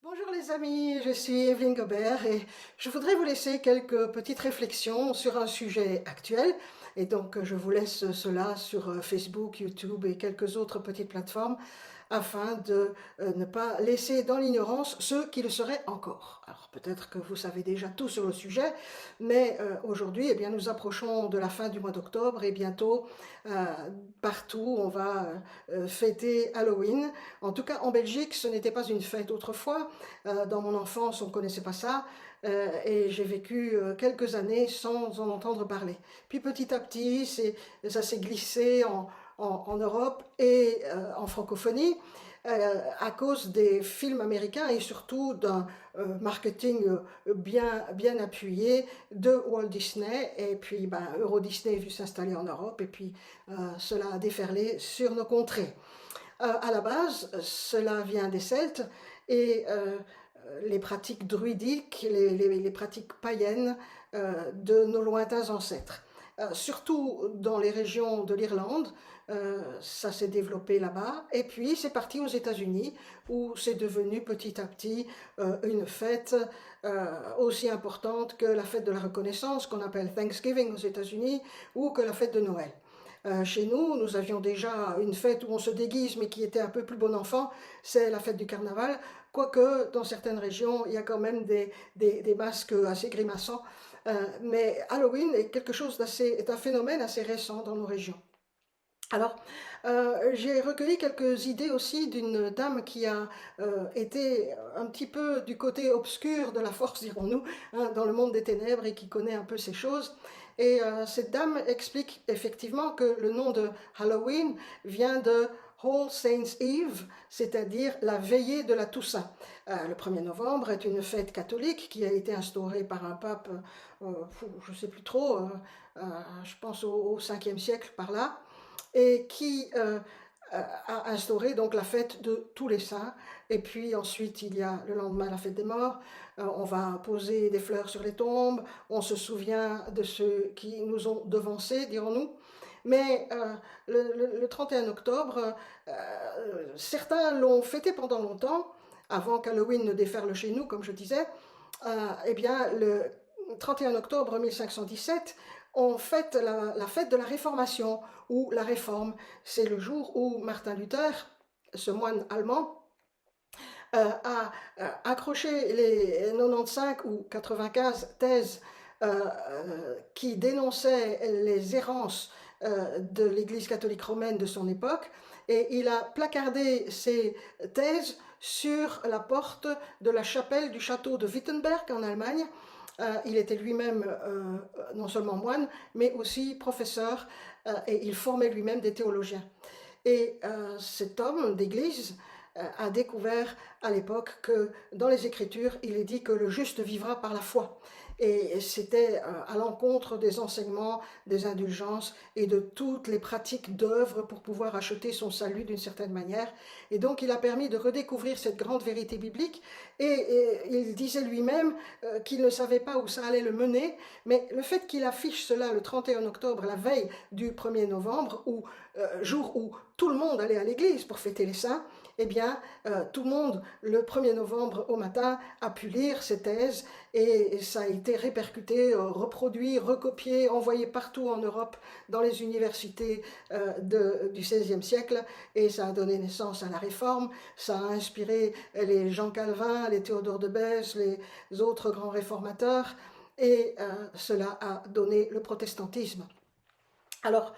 Bonjour les amis, je suis Evelyne Gobert et je voudrais vous laisser quelques petites réflexions sur un sujet actuel. Et donc je vous laisse cela sur Facebook, YouTube et quelques autres petites plateformes afin de ne pas laisser dans l'ignorance ceux qui le seraient encore. Alors peut-être que vous savez déjà tout sur le sujet, mais aujourd'hui eh bien, nous approchons de la fin du mois d'octobre et bientôt partout on va fêter Halloween. En tout cas en Belgique ce n'était pas une fête autrefois. Dans mon enfance, on ne connaissait pas ça et j'ai vécu quelques années sans en entendre parler. Puis petit à petit, ça s'est glissé en Europe et en francophonie à cause des films américains et surtout d'un marketing bien appuyé de Walt Disney. Et puis Euro Disney est vu s'installer en Europe et puis cela a déferlé sur nos contrées. À la base, cela vient des Celtes et les pratiques druidiques, les pratiques païennes de nos lointains ancêtres. Surtout dans les régions de l'Irlande, ça s'est développé là-bas, et puis c'est parti aux États-Unis, où c'est devenu petit à petit une fête aussi importante que la fête de la reconnaissance, qu'on appelle Thanksgiving aux États-Unis, ou que la fête de Noël. Chez nous, nous avions déjà une fête où on se déguise, mais qui était un peu plus bon enfant, c'est la fête du carnaval, quoique dans certaines régions, il y a quand même des masques assez grimaçants. Mais Halloween est un phénomène assez récent dans nos régions. Alors, j'ai recueilli quelques idées aussi d'une dame qui a été un petit peu du côté obscur de la force, dirons-nous, hein, dans le monde des ténèbres et qui connaît un peu ces choses. Et cette dame explique effectivement que le nom de Halloween vient de All Saints' Eve, c'est-à-dire la veillée de la Toussaint. Le 1er novembre est une fête catholique qui a été instaurée par un pape, je ne sais plus trop, je pense au 5e siècle par là, et qui a instauré donc la fête de tous les saints. Et puis ensuite, il y a le lendemain la fête des morts. On va poser des fleurs sur les tombes. On se souvient de ceux qui nous ont devancés, dirons-nous. Mais le 31 octobre, certains l'ont fêté pendant longtemps, avant qu'Halloween ne déferle chez nous, comme je disais. Eh bien, le 31 octobre 1517, on fête la fête de la Réformation, ou la Réforme. C'est le jour où Martin Luther, ce moine allemand, a accroché les 95 ou 95 thèses qui dénonçaient les errances de l'Église catholique romaine de son époque, et il a placardé ces thèses sur la porte de la chapelle du château de Wittenberg en Allemagne. Il était lui-même non seulement moine, mais aussi professeur, et il formait lui-même des théologiens. Et cet homme d'église a découvert à l'époque que dans les Écritures, il est dit que le juste vivra par la foi. Et c'était à l'encontre des enseignements, des indulgences et de toutes les pratiques d'œuvre pour pouvoir acheter son salut d'une certaine manière. Et donc il a permis de redécouvrir cette grande vérité biblique, et il disait lui-même qu'il ne savait pas où ça allait le mener, mais le fait qu'il affiche cela le 31 octobre, la veille du 1er novembre, jour où tout le monde allait à l'église pour fêter les saints, eh bien, tout le monde, le 1er novembre au matin, a pu lire ces thèses, et ça a été répercuté, reproduit, recopié, envoyé partout en Europe, dans les universités du XVIe siècle, et ça a donné naissance à la Réforme. Ça a inspiré les Jean Calvin, les Théodore de Bèze, les autres grands réformateurs, et cela a donné le protestantisme. Alors,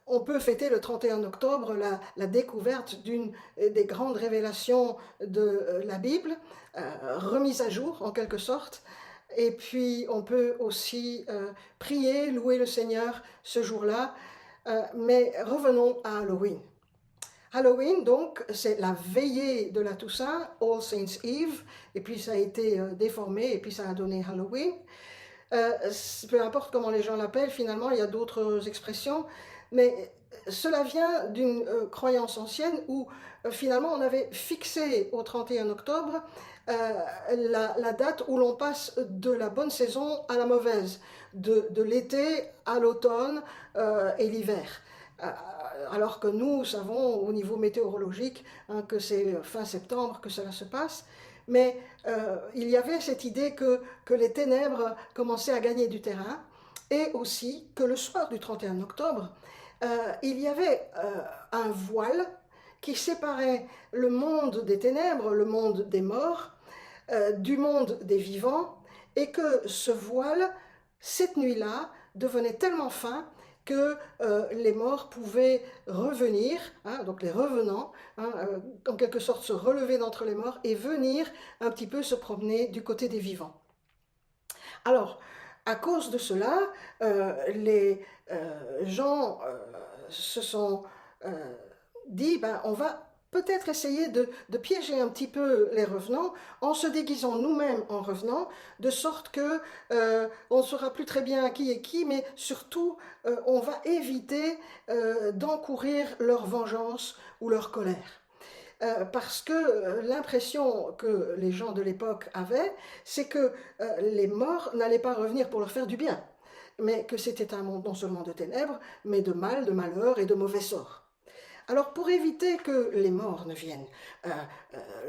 on peut fêter le 31 octobre la découverte d'une des grandes révélations de la Bible, remise à jour en quelque sorte. Et puis on peut aussi prier, louer le Seigneur ce jour-là. Mais revenons à Halloween. Halloween, donc, c'est la veillée de la Toussaint, All Saints' Eve, et puis ça a été déformé, et puis ça a donné Halloween. Peu importe comment les gens l'appellent, finalement, il y a d'autres expressions, mais cela vient d'une croyance ancienne où finalement on avait fixé au 31 octobre la date où l'on passe de la bonne saison à la mauvaise, de l'été à l'automne et l'hiver. Alors que nous savons au niveau météorologique hein, que c'est fin septembre que cela se passe. mais il y avait cette idée que les ténèbres commençaient à gagner du terrain, et aussi que le soir du 31 octobre, il y avait un voile qui séparait le monde des ténèbres, le monde des morts, du monde des vivants, et que ce voile, cette nuit-là, devenait tellement fin que les morts pouvaient revenir, hein, donc les revenants, hein, en quelque sorte se relever d'entre les morts et venir un petit peu se promener du côté des vivants. Alors, à cause de cela, les gens se sont dit, ben, on va peut-être essayer de piéger un petit peu les revenants en se déguisant nous-mêmes en revenants, de sorte que on ne saura plus très bien qui est qui, mais surtout on va éviter d'encourir leur vengeance ou leur colère. Parce que l'impression que les gens de l'époque avaient, c'est que les morts n'allaient pas revenir pour leur faire du bien, mais que c'était un monde non seulement de ténèbres, mais de mal, de malheur et de mauvais sorts. Alors pour éviter que les morts ne viennent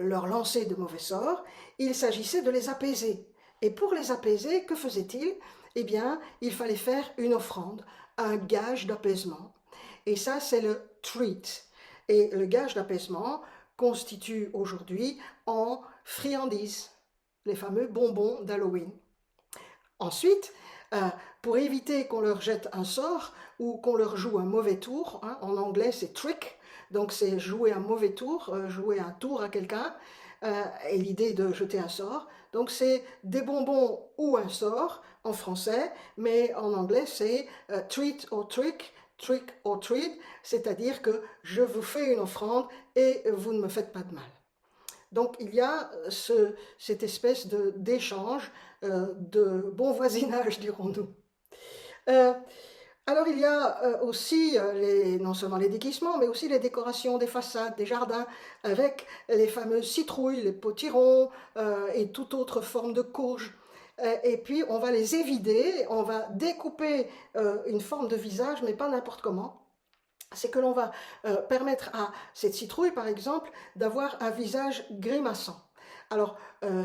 leur lancer de mauvais sorts, il s'agissait de les apaiser. Et pour les apaiser, que faisait-il? Eh bien, il fallait faire une offrande, un gage d'apaisement. Et ça, c'est le treat. Et le gage d'apaisement constitue aujourd'hui en friandises, les fameux bonbons d'Halloween. Ensuite, pour éviter qu'on leur jette un sort ou qu'on leur joue un mauvais tour, hein, en anglais c'est trick, donc c'est jouer un mauvais tour, jouer un tour à quelqu'un, et l'idée de jeter un sort. Donc c'est des bonbons ou un sort en français, mais en anglais c'est treat or trick, trick or treat, c'est-à-dire que je vous fais une offrande et vous ne me faites pas de mal. Donc il y a cette espèce d'échange, de bon voisinage, dirons-nous. Euh, alors il y a aussi non seulement les déguisements, mais aussi les décorations des façades, des jardins, avec les fameuses citrouilles, les potirons et toute autre forme de courge. Et puis on va les évider, on va découper une forme de visage, mais pas n'importe comment. C'est que l'on va permettre à cette citrouille, par exemple, d'avoir un visage grimaçant. Alors,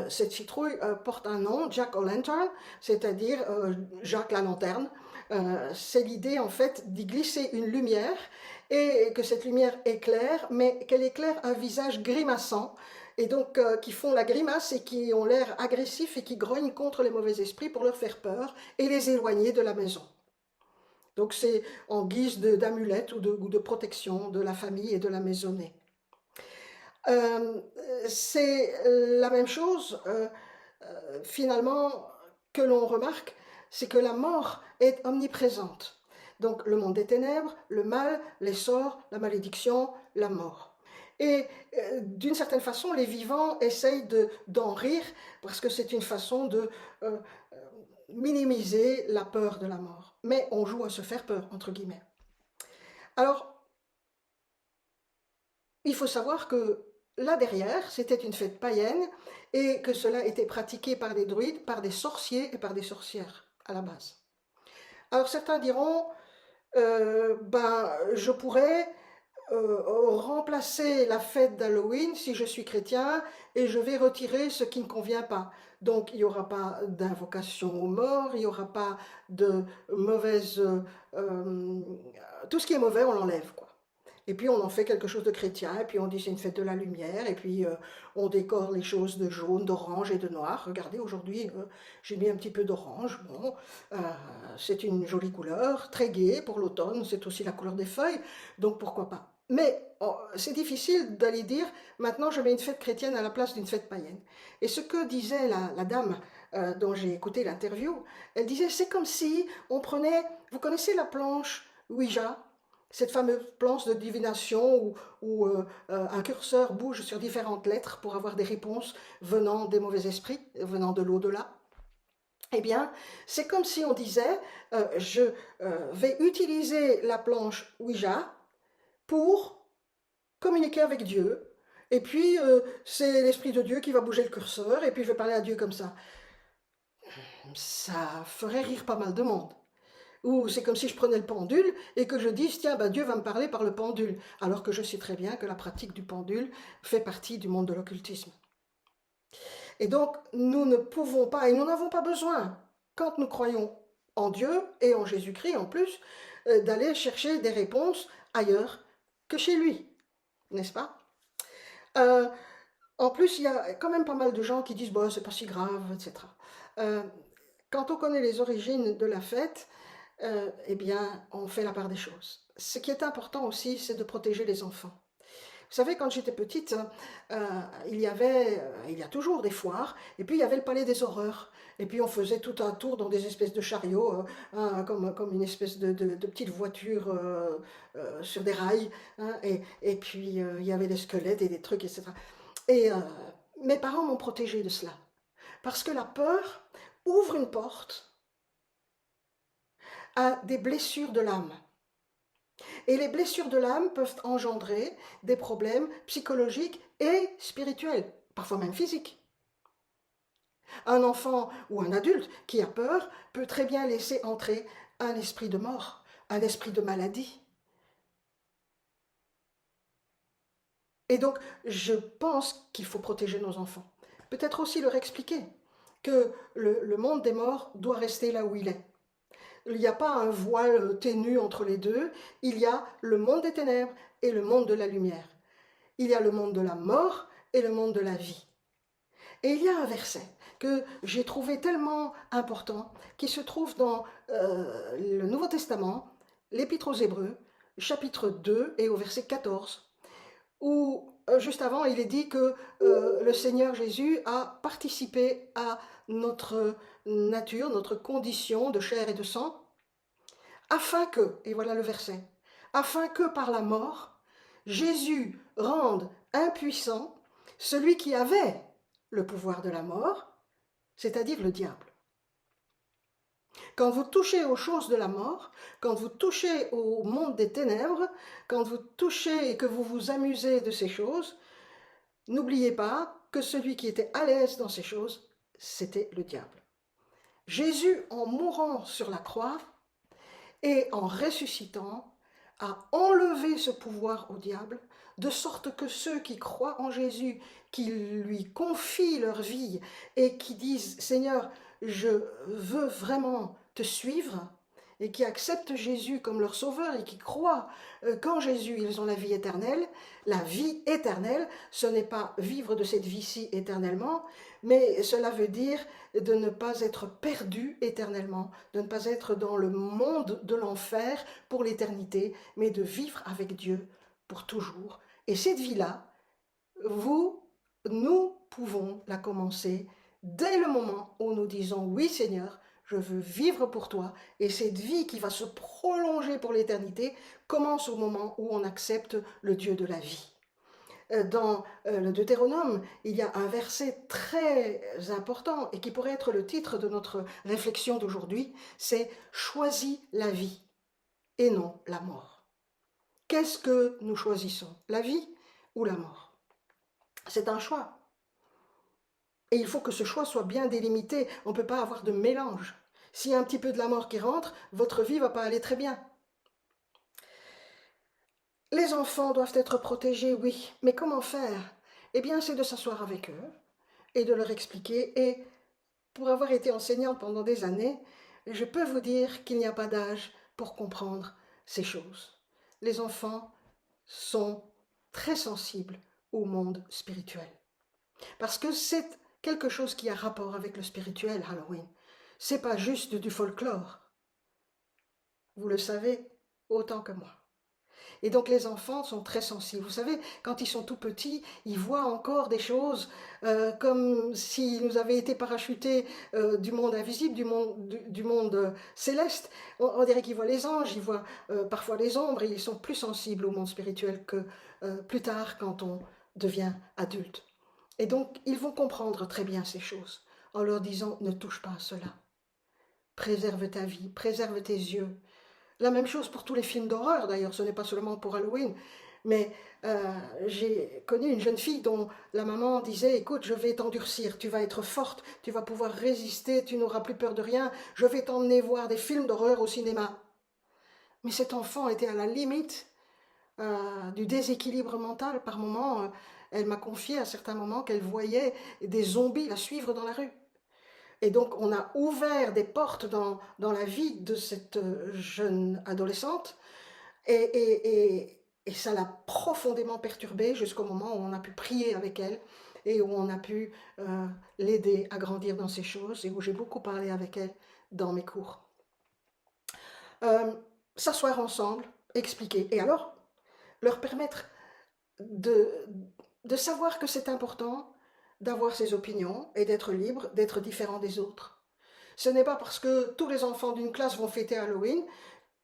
cette citrouille porte un nom, Jack-o'-lantern, c'est-à-dire Jacques la lanterne. C'est l'idée, en fait, d'y glisser une lumière et que cette lumière éclaire, mais qu'elle éclaire un visage grimaçant, et donc qui font la grimace et qui ont l'air agressifs et qui grognent contre les mauvais esprits pour leur faire peur et les éloigner de la maison. Donc c'est en guise d'amulette ou de protection de la famille et de la maisonnée. C'est la même chose, finalement, que l'on remarque, c'est que la mort est omniprésente. Donc le monde des ténèbres, le mal, les sorts, la malédiction, la mort. Et d'une certaine façon, les vivants essayent d'en rire, parce que c'est une façon de minimiser la peur de la mort. Mais on joue à se faire peur, entre guillemets. Alors, il faut savoir que là derrière, c'était une fête païenne et que cela était pratiqué par des druides, par des sorciers et par des sorcières à la base. Alors certains diront, je pourrais remplacer la fête d'Halloween si je suis chrétien et je vais retirer ce qui ne convient pas. Donc il n'y aura pas d'invocation aux morts, il n'y aura pas de mauvaise... tout ce qui est mauvais, on l'enlève, quoi. Et puis on en fait quelque chose de chrétien, et puis on dit c'est une fête de la lumière, et puis on décore les choses de jaune, d'orange et de noir. Regardez, aujourd'hui j'ai mis un petit peu d'orange, bon, c'est une jolie couleur, très gaie pour l'automne, c'est aussi la couleur des feuilles, donc pourquoi pas. Mais c'est difficile d'aller dire, maintenant je mets une fête chrétienne à la place d'une fête païenne. Et ce que disait la dame dont j'ai écouté l'interview, elle disait, c'est comme si on prenait, vous connaissez la planche Ouija, cette fameuse planche de divination où un curseur bouge sur différentes lettres pour avoir des réponses venant des mauvais esprits, venant de l'au-delà. Eh bien, c'est comme si on disait, je vais utiliser la planche Ouija pour communiquer avec Dieu, et puis c'est l'Esprit de Dieu qui va bouger le curseur, et puis je vais parler à Dieu comme ça. Ça ferait rire pas mal de monde. Ou c'est comme si je prenais le pendule et que je dise, tiens, Dieu va me parler par le pendule, alors que je sais très bien que la pratique du pendule fait partie du monde de l'occultisme. Et donc, nous ne pouvons pas, et nous n'avons pas besoin, quand nous croyons en Dieu et en Jésus-Christ en plus, d'aller chercher des réponses ailleurs que chez lui, n'est-ce pas? Euh, En plus, il y a quand même pas mal de gens qui disent bon, c'est pas si grave, etc. Euh, Quand on connaît les origines de la fête, eh bien, on fait la part des choses. Ce qui est important aussi, c'est de protéger les enfants. Vous savez, quand j'étais petite, il y a toujours des foires, et puis il y avait le Palais des Horreurs. Et puis on faisait tout un tour dans des espèces de chariots, comme une espèce de petite voiture sur des rails, hein, et puis il y avait des squelettes et des trucs, etc. Et mes parents m'ont protégée de cela. Parce que la peur ouvre une porte à des blessures de l'âme. Et les blessures de l'âme peuvent engendrer des problèmes psychologiques et spirituels, parfois même physiques. Un enfant ou un adulte qui a peur peut très bien laisser entrer un esprit de mort, un esprit de maladie. Et donc, je pense qu'il faut protéger nos enfants. Peut-être aussi leur expliquer que le monde des morts doit rester là où il est. Il n'y a pas un voile ténu entre les deux, il y a le monde des ténèbres et le monde de la lumière. Il y a le monde de la mort et le monde de la vie. Et il y a un verset que j'ai trouvé tellement important, qui se trouve dans le Nouveau Testament, l'Épître aux Hébreux, chapitre 2 et au verset 14, où juste avant, il est dit que le Seigneur Jésus a participé à notre nature, notre condition de chair et de sang, afin que, et voilà le verset, afin que par la mort, Jésus rende impuissant celui qui avait le pouvoir de la mort, c'est-à-dire le diable. Quand vous touchez aux choses de la mort, quand vous touchez au monde des ténèbres, quand vous touchez et que vous vous amusez de ces choses, n'oubliez pas que celui qui était à l'aise dans ces choses, c'était le diable. Jésus, en mourant sur la croix et en ressuscitant, a enlevé ce pouvoir au diable, de sorte que ceux qui croient en Jésus, qui lui confient leur vie et qui disent « Seigneur, je veux vraiment te suivre », et qui acceptent Jésus comme leur sauveur et qui croient qu'en Jésus ils ont la vie éternelle, ce n'est pas vivre de cette vie-ci éternellement, mais cela veut dire de ne pas être perdu éternellement, de ne pas être dans le monde de l'enfer pour l'éternité, mais de vivre avec Dieu pour toujours. Et cette vie-là, nous pouvons la commencer dès le moment où nous disons « Oui Seigneur, je veux vivre pour toi ». Et cette vie qui va se prolonger pour l'éternité commence au moment où on accepte le Dieu de la vie. Dans le Deutéronome, il y a un verset très important et qui pourrait être le titre de notre réflexion d'aujourd'hui, c'est « Choisis la vie et non la mort ». Qu'est-ce que nous choisissons, la vie ou la mort? C'est un choix. Et il faut que ce choix soit bien délimité. On ne peut pas avoir de mélange. S'il y a un petit peu de la mort qui rentre, votre vie ne va pas aller très bien. Les enfants doivent être protégés, oui. Mais comment faire? Eh bien, c'est de s'asseoir avec eux et de leur expliquer. Et pour avoir été enseignante pendant des années, je peux vous dire qu'il n'y a pas d'âge pour comprendre ces choses. Les enfants sont très sensibles au monde spirituel. Parce que c'est quelque chose qui a rapport avec le spirituel, Halloween. C'est pas juste du folklore. Vous le savez autant que moi. Et donc les enfants sont très sensibles. Vous savez, quand ils sont tout petits, ils voient encore des choses comme s'ils nous avaient été parachutés du monde invisible, du monde céleste. On dirait qu'ils voient les anges, ils voient parfois les ombres, et ils sont plus sensibles au monde spirituel que plus tard quand on devient adulte. Et donc ils vont comprendre très bien ces choses en leur disant « Ne touche pas à cela. Préserve ta vie, préserve tes yeux. » La même chose pour tous les films d'horreur, d'ailleurs, ce n'est pas seulement pour Halloween. Mais j'ai connu une jeune fille dont la maman disait « Écoute, je vais t'endurcir, tu vas être forte, tu vas pouvoir résister, tu n'auras plus peur de rien, je vais t'emmener voir des films d'horreur au cinéma. » Mais cet enfant était à la limite du déséquilibre mental par moments. elle m'a confié à certains moments qu'elle voyait des zombies la suivre dans la rue. Et donc on a ouvert des portes dans la vie de cette jeune adolescente et ça l'a profondément perturbée jusqu'au moment où on a pu prier avec elle et où on a pu l'aider à grandir dans ces choses et où j'ai beaucoup parlé avec elle dans mes cours. S'asseoir ensemble, expliquer et alors leur permettre de savoir que c'est important d'avoir ses opinions et d'être libre, d'être différent des autres. Ce n'est pas parce que tous les enfants d'une classe vont fêter Halloween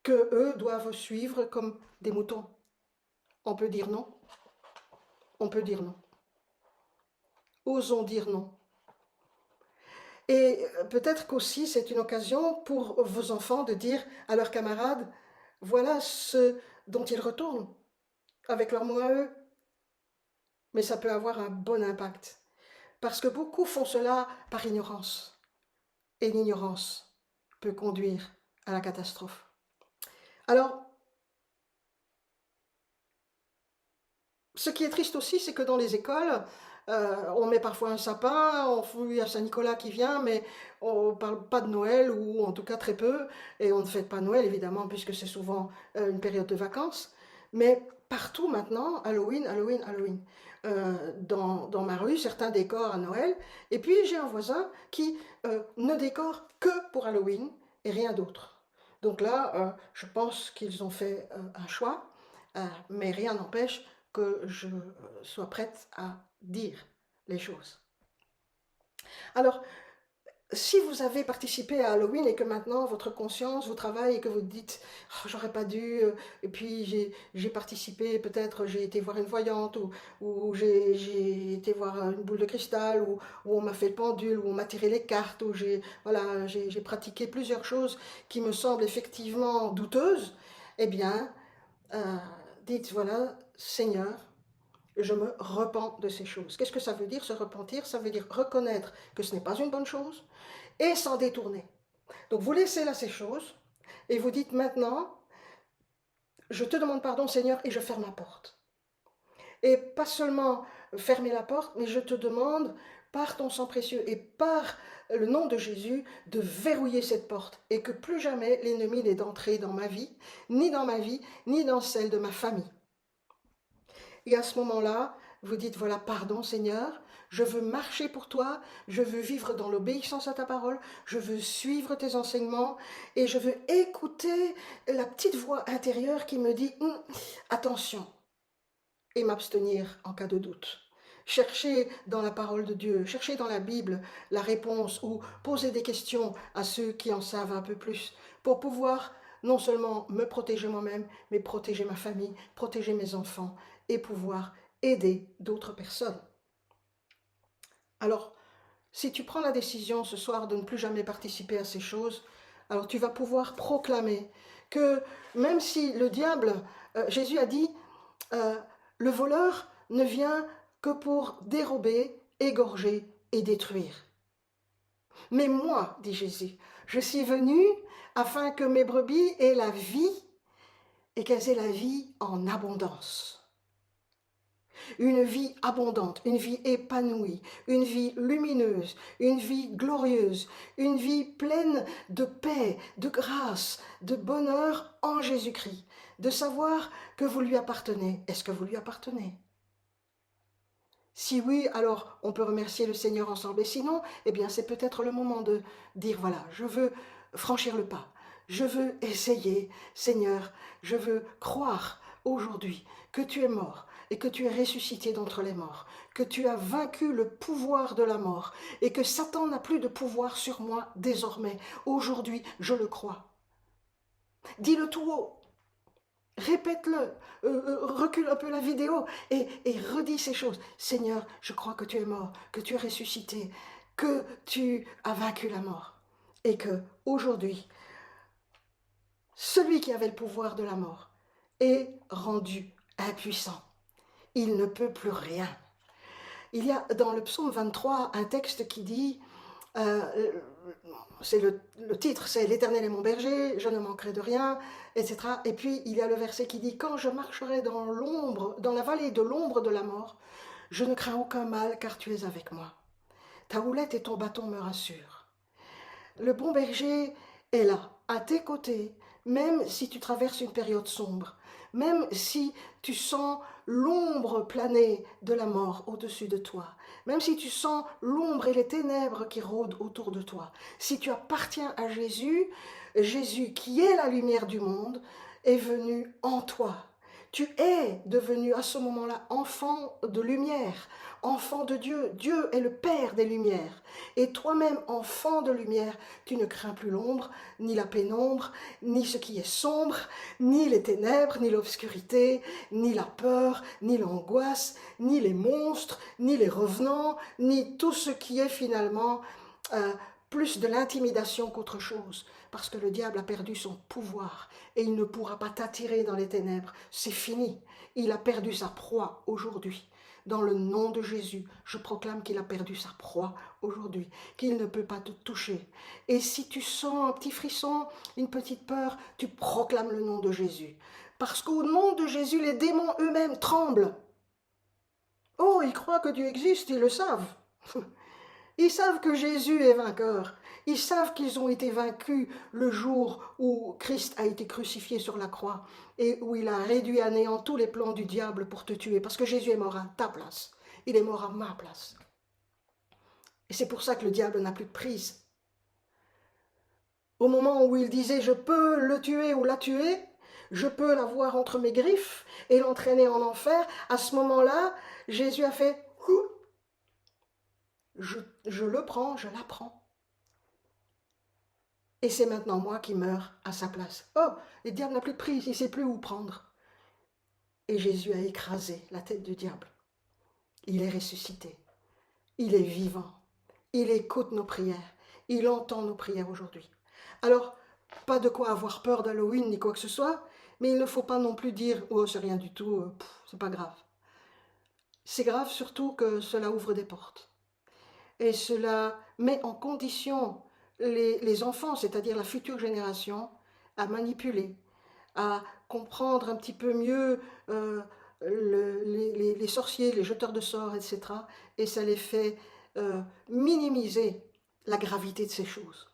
que eux doivent suivre comme des moutons. On peut dire non. On peut dire non. Osons dire non. Et peut-être qu'aussi c'est une occasion pour vos enfants de dire à leurs camarades, voilà ce dont ils retournent avec leurs mots à eux. Mais ça peut avoir un bon impact. Parce que beaucoup font cela par ignorance. Et l'ignorance peut conduire à la catastrophe. Alors, ce qui est triste aussi, c'est que dans les écoles, on met parfois un sapin, il y a Saint-Nicolas qui vient, mais on ne parle pas de Noël, ou en tout cas très peu, et on ne fête pas Noël, évidemment, puisque c'est souvent une période de vacances. Mais partout maintenant, Halloween, Halloween, Halloween. Dans ma rue, certains décorent à Noël, et puis j'ai un voisin qui ne décore que pour Halloween et rien d'autre. Donc là, je pense qu'ils ont fait un choix, mais rien n'empêche que je sois prête à dire les choses. Alors, si vous avez participé à Halloween et que maintenant votre conscience vous travaille et que vous dites oh, j'aurais pas dû, et puis j'ai participé, peut-être j'ai été voir une voyante ou j'ai été voir une boule de cristal ou on m'a fait le pendule ou on m'a tiré les cartes ou j'ai pratiqué plusieurs choses qui me semblent effectivement douteuses, eh bien dites voilà Seigneur, je me repens de ces choses. Qu'est-ce que ça veut dire, se repentir? Ça veut dire reconnaître que ce n'est pas une bonne chose et s'en détourner. Donc vous laissez là ces choses et vous dites maintenant, je te demande pardon Seigneur et je ferme la porte. Et pas seulement fermer la porte, mais je te demande par ton sang précieux et par le nom de Jésus de verrouiller cette porte et que plus jamais l'ennemi n'ait d'entrer dans ma vie, ni dans celle de ma famille. Et à ce moment-là, vous dites, voilà, pardon Seigneur, je veux marcher pour toi, je veux vivre dans l'obéissance à ta parole, je veux suivre tes enseignements et je veux écouter la petite voix intérieure qui me dit, attention, et m'abstenir en cas de doute. Chercher dans la parole de Dieu, chercher dans la Bible la réponse ou poser des questions à ceux qui en savent un peu plus pour pouvoir non seulement me protéger moi-même, mais protéger ma famille, protéger mes enfants et pouvoir aider d'autres personnes. Alors, si tu prends la décision ce soir de ne plus jamais participer à ces choses, alors tu vas pouvoir proclamer que même si le diable, Jésus a dit, le voleur ne vient que pour dérober, égorger et détruire. Mais moi, dit Jésus, je suis venu afin que mes brebis aient la vie et qu'elles aient la vie en abondance. Une vie abondante, une vie épanouie, une vie lumineuse, une vie glorieuse, une vie pleine de paix, de grâce, de bonheur en Jésus-Christ. De savoir que vous lui appartenez. Est-ce que vous lui appartenez? Si oui, alors on peut remercier le Seigneur ensemble. Et sinon, eh bien c'est peut-être le moment de dire, voilà, je veux franchir le pas. Je veux essayer, Seigneur, je veux croire aujourd'hui que tu es mort et que tu es ressuscité d'entre les morts, que tu as vaincu le pouvoir de la mort et que Satan n'a plus de pouvoir sur moi désormais. Aujourd'hui, je le crois. Dis-le tout haut. Répète-le, recule un peu la vidéo et redis ces choses. Seigneur, je crois que tu es mort, que tu es ressuscité, que tu as vaincu la mort. Et que aujourd'hui, celui qui avait le pouvoir de la mort est rendu impuissant. Il ne peut plus rien. Il y a dans le psaume 23 un texte qui dit, c'est le titre, c'est « L'Éternel est mon berger, je ne manquerai de rien », etc. Et puis il y a le verset qui dit « Quand je marcherai dans la vallée de l'ombre de la mort, Je ne crains aucun mal car tu es avec moi. Ta houlette et ton bâton me rassurent. Le bon berger est là, à tes côtés, même si tu traverses une période sombre, même si tu sens l'ombre planer de la mort au-dessus de toi, même si tu sens l'ombre et les ténèbres qui rôdent autour de toi. Si tu appartiens à Jésus, Jésus qui est la lumière du monde, est venu en toi. Tu es devenu à ce moment-là enfant de lumière, enfant de Dieu. Dieu est le Père des lumières. Et toi-même, enfant de lumière, tu ne crains plus l'ombre, ni la pénombre, ni ce qui est sombre, ni les ténèbres, ni l'obscurité, ni la peur, ni l'angoisse, ni les monstres, ni les revenants, ni tout ce qui est finalement plus de l'intimidation qu'autre chose. Parce que le diable a perdu son pouvoir et il ne pourra pas t'attirer dans les ténèbres. C'est fini. Il a perdu sa proie aujourd'hui. Dans le nom de Jésus, je proclame qu'il a perdu sa proie aujourd'hui, qu'il ne peut pas te toucher. Et si tu sens un petit frisson, une petite peur, tu proclames le nom de Jésus. Parce qu'au nom de Jésus, les démons eux-mêmes tremblent. Oh, ils croient que Dieu existe, ils le savent. Ils savent que Jésus est vainqueur. Ils savent qu'ils ont été vaincus le jour où Christ a été crucifié sur la croix et où il a réduit à néant tous les plans du diable pour te tuer. Parce que Jésus est mort à ta place. Il est mort à ma place. Et c'est pour ça que le diable n'a plus de prise. Au moment où il disait « je peux le tuer ou la tuer », je peux l'avoir entre mes griffes et l'entraîner en enfer, à ce moment-là, Jésus a fait « je le prends, je la prends ». Et c'est maintenant moi qui meurs à sa place. Oh, le diable n'a plus de prise, il ne sait plus où prendre. Et Jésus a écrasé la tête du diable. Il est ressuscité. Il est vivant. Il écoute nos prières. Il entend nos prières aujourd'hui. Alors, pas de quoi avoir peur d'Halloween ni quoi que ce soit, mais il ne faut pas non plus dire « oh, c'est rien du tout, c'est pas grave ». C'est grave surtout que cela ouvre des portes. Et cela met en condition les enfants, c'est-à-dire la future génération, à manipuler, à comprendre un petit peu mieux les sorciers, les jeteurs de sorts, etc. Et ça les fait minimiser la gravité de ces choses.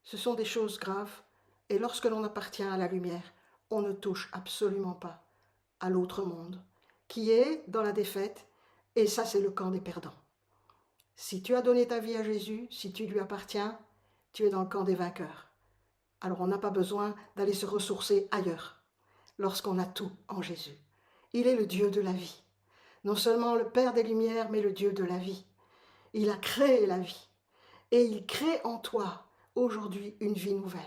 Ce sont des choses graves, et lorsque l'on appartient à la lumière, on ne touche absolument pas à l'autre monde, qui est dans la défaite, et ça c'est le camp des perdants. Si tu as donné ta vie à Jésus, si tu lui appartiens, tu es dans le camp des vainqueurs. Alors on n'a pas besoin d'aller se ressourcer ailleurs, lorsqu'on a tout en Jésus. Il est le Dieu de la vie. Non seulement le Père des Lumières, mais le Dieu de la vie. Il a créé la vie. Et il crée en toi, aujourd'hui, une vie nouvelle.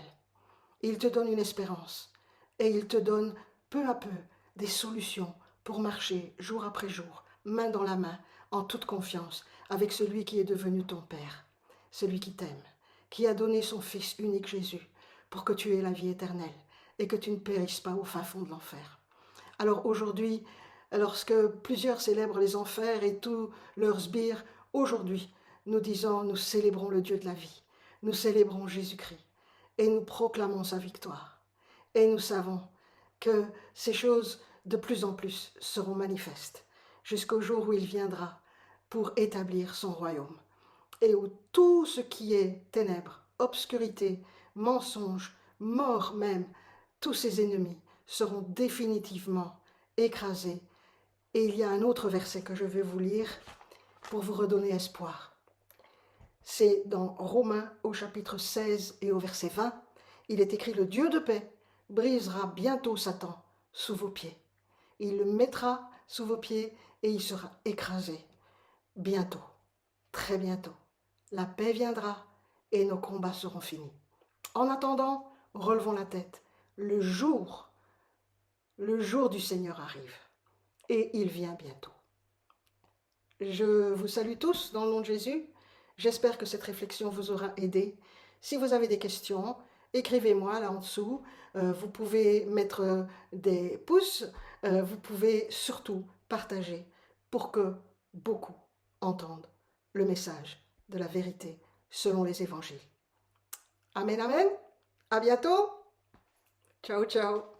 Il te donne une espérance. Et il te donne, peu à peu, des solutions pour marcher jour après jour, main dans la main, en toute confiance, avec celui qui est devenu ton Père, celui qui t'aime, qui a donné son Fils unique Jésus, pour que tu aies la vie éternelle et que tu ne périsses pas au fin fond de l'enfer. Alors aujourd'hui, lorsque plusieurs célèbrent les enfers et tous leurs sbires, aujourd'hui, nous célébrons le Dieu de la vie, nous célébrons Jésus-Christ et nous proclamons sa victoire. Et nous savons que ces choses de plus en plus seront manifestes jusqu'au jour où il viendra pour établir son royaume et où tout ce qui est ténèbres, obscurité, mensonge, mort même, tous ses ennemis seront définitivement écrasés. Et il y a un autre verset que je vais vous lire pour vous redonner espoir. C'est dans Romains au chapitre 16 et au verset 20. Il est écrit « Le Dieu de paix brisera bientôt Satan sous vos pieds. Il le mettra sous vos pieds et il sera écrasé. Bientôt, très bientôt, la paix viendra et nos combats seront finis. En attendant, relevons la tête. Le jour du Seigneur arrive et il vient bientôt. Je vous salue tous dans le nom de Jésus. J'espère que cette réflexion vous aura aidé. Si vous avez des questions, écrivez-moi là en dessous. Vous pouvez mettre des pouces. Vous pouvez surtout partager pour que beaucoup entendent le message de la vérité selon les évangiles. Amen, amen. À bientôt. Ciao, ciao.